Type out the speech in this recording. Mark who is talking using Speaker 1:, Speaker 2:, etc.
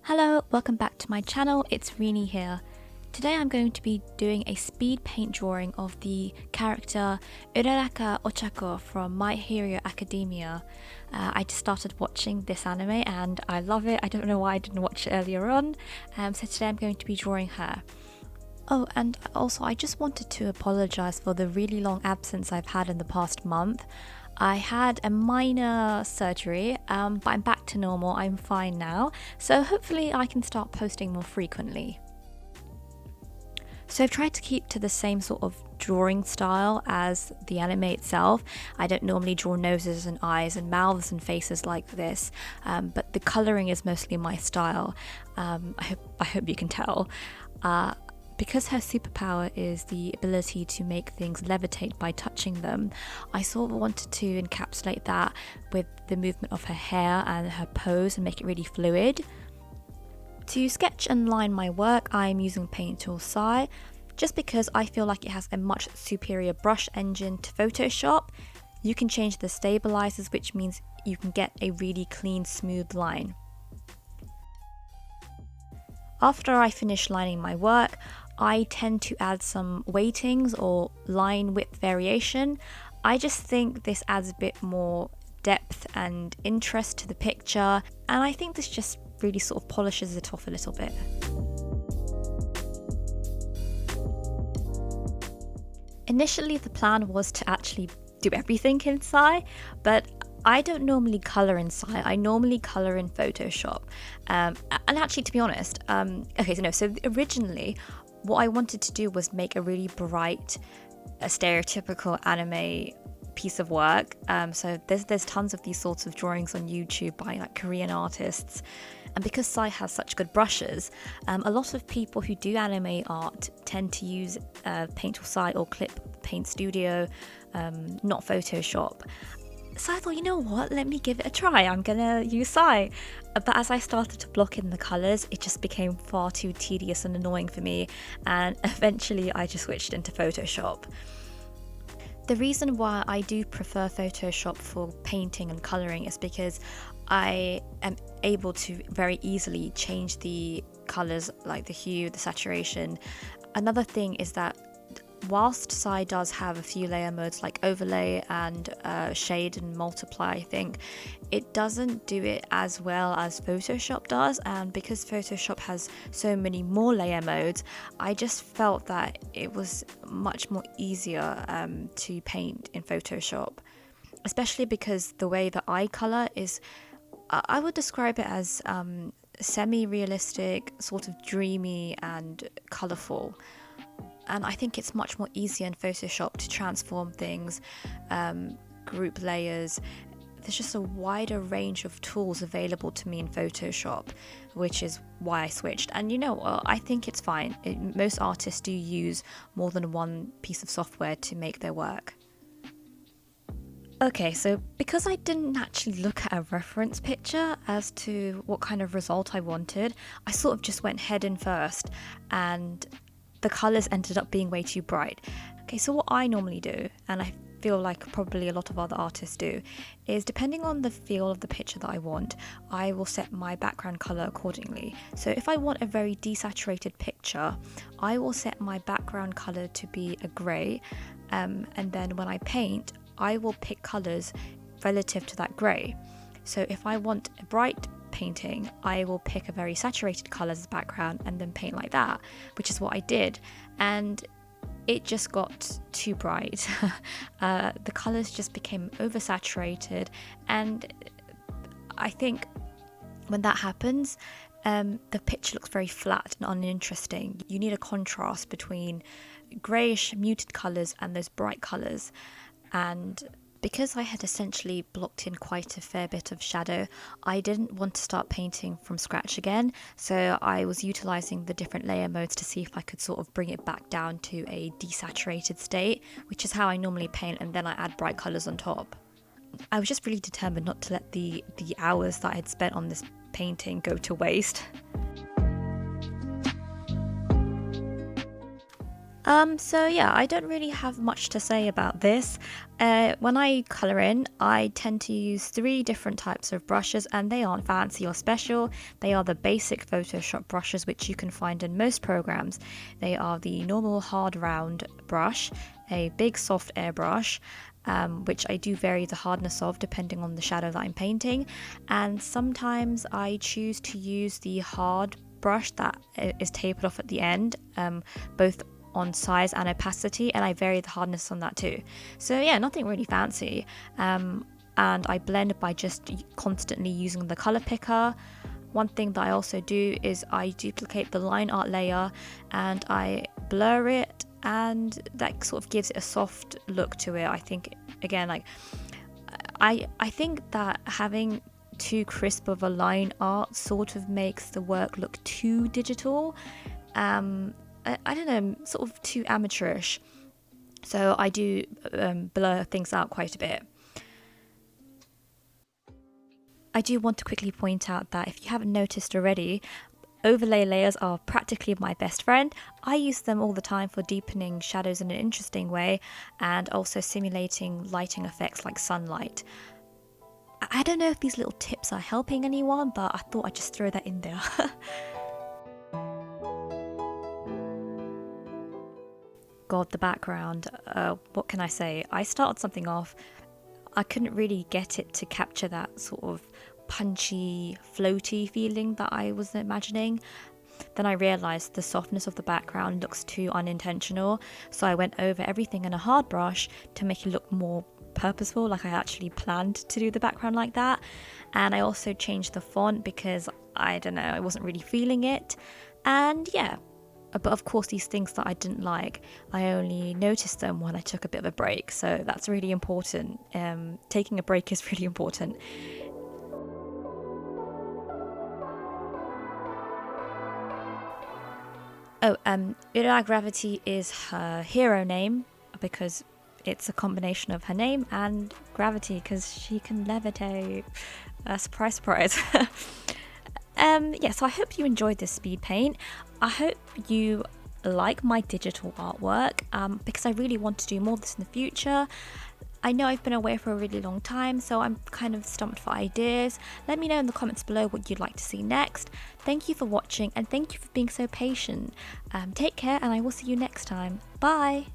Speaker 1: Hello, welcome back to my channel, it's Rini here. Today I'm going to be doing a speed paint drawing of the character Uraraka Ochaco from My Hero Academia. I just started watching this anime and I love it. I don't know why I didn't watch it earlier on, so today I'm going to be drawing her. Oh, and also I just wanted to apologise for the really long absence I've had in the past month. I had a minor surgery, but I'm back to normal, I'm fine now, so hopefully I can start posting more frequently. So I've tried to keep to the same sort of drawing style as the anime itself. I don't normally draw noses and eyes and mouths and faces like this, but the colouring is mostly my style. I hope you can tell. Because her superpower is the ability to make things levitate by touching them, I sort of wanted to encapsulate that with the movement of her hair and her pose and make it really fluid. To sketch and line my work, I'm using Paint Tool Sai, just because I feel like it has a much superior brush engine to Photoshop. You can change the stabilizers, which means you can get a really clean, smooth line. After I finish lining my work, I tend to add some weightings or line width variation. I just think this adds a bit more depth and interest to the picture, and I think this just really sort of polishes it off a little bit. Initially, the plan was to actually do everything in Sai, but I don't normally colour in Sai, I normally colour in Photoshop. And actually, to be honest, so originally, what I wanted to do was make a really bright, a stereotypical anime piece of work. So there's tons of these sorts of drawings on YouTube by like Korean artists. And because Sai has such good brushes, a lot of people who do anime art tend to use Paint Tool Sai or Clip Paint Studio, not Photoshop. So I thought, you know what, let me give it a try, I'm gonna use Sai. But as I started to block in the colours, it just became far too tedious and annoying for me, and eventually I just switched into Photoshop. The reason why I do prefer Photoshop for painting and colouring is because I am able to very easily change the colours, like the hue, the saturation. Another thing is that whilst Sai does have a few layer modes like overlay and shade and multiply, I think, it doesn't do it as well as Photoshop does, and because Photoshop has so many more layer modes, I just felt that it was much more easier to paint in Photoshop, especially because the way that I colour is, I would describe it as semi-realistic, sort of dreamy and colourful. And I think it's much more easier in Photoshop to transform things, group layers. There's just a wider range of tools available to me in Photoshop, which is why I switched. And you know what, I think it's fine. Most artists do use more than one piece of software to make their work. Okay, so because I didn't actually look at a reference picture as to what kind of result I wanted, I sort of just went head in first, and the colours ended up being way too bright. Okay, so what I normally do, and I feel like probably a lot of other artists do, is depending on the feel of the picture that I want, I will set my background colour accordingly. So if I want a very desaturated picture, I will set my background colour to be a grey, and then when I paint, I will pick colours relative to that grey. So if I want a bright painting, I will pick a very saturated colour as a background and then paint like that, which is what I did, and it just got too bright. The colours just became oversaturated, and I think when that happens, the picture looks very flat and uninteresting. You need a contrast between greyish muted colours and those bright colours, and because I had essentially blocked in quite a fair bit of shadow, I didn't want to start painting from scratch again, so I was utilising the different layer modes to see if I could sort of bring it back down to a desaturated state, which is how I normally paint, and then I add bright colours on top. I was just really determined not to let the hours that I had spent on this painting go to waste. So yeah, I don't really have much to say about this. When I color in, I tend to use three different types of brushes, and they aren't fancy or special. They are the basic Photoshop brushes, which you can find in most programs. They are the normal hard round brush, a big soft airbrush, which I do vary the hardness of depending on the shadow that I'm painting, and sometimes I choose to use the hard brush that is tapered off at the end, both on size and opacity, and I vary the hardness on that too. So yeah, nothing really fancy. And I blend by just constantly using the color picker. One thing that I also do is I duplicate the line art layer and I blur it, and that sort of gives it a soft look to it. I think, again, like I think that having too crisp of a line art sort of makes the work look too digital. I don't know, sort of too amateurish. So I do blur things out quite a bit. I do want to quickly point out that if you haven't noticed already, overlay layers are practically my best friend. I use them all the time for deepening shadows in an interesting way, and also simulating lighting effects like sunlight. I don't know if these little tips are helping anyone, but I thought I'd just throw that in there. God, the background, what can I say? I started something off, I couldn't really get it to capture that sort of punchy, floaty feeling that I was imagining. Then I realised the softness of the background looks too unintentional, so I went over everything in a hard brush to make it look more purposeful, like I actually planned to do the background like that. And I also changed the font because, I don't know, I wasn't really feeling it. And yeah, but of course these things that I didn't like, I only noticed them when I took a bit of a break, so that's really important. Taking a break is really important. Oh, Gravity is her hero name because it's a combination of her name and gravity, because she can levitate. Surprise, surprise. Yeah, so I hope you enjoyed this speed paint. I hope you like my digital artwork, because I really want to do more of this in the future. I know I've been away for a really long time, so I'm kind of stumped for ideas. Let me know in the comments below what you'd like to see next. Thank you for watching, and thank you for being so patient. Take care, and I will see you next time. Bye!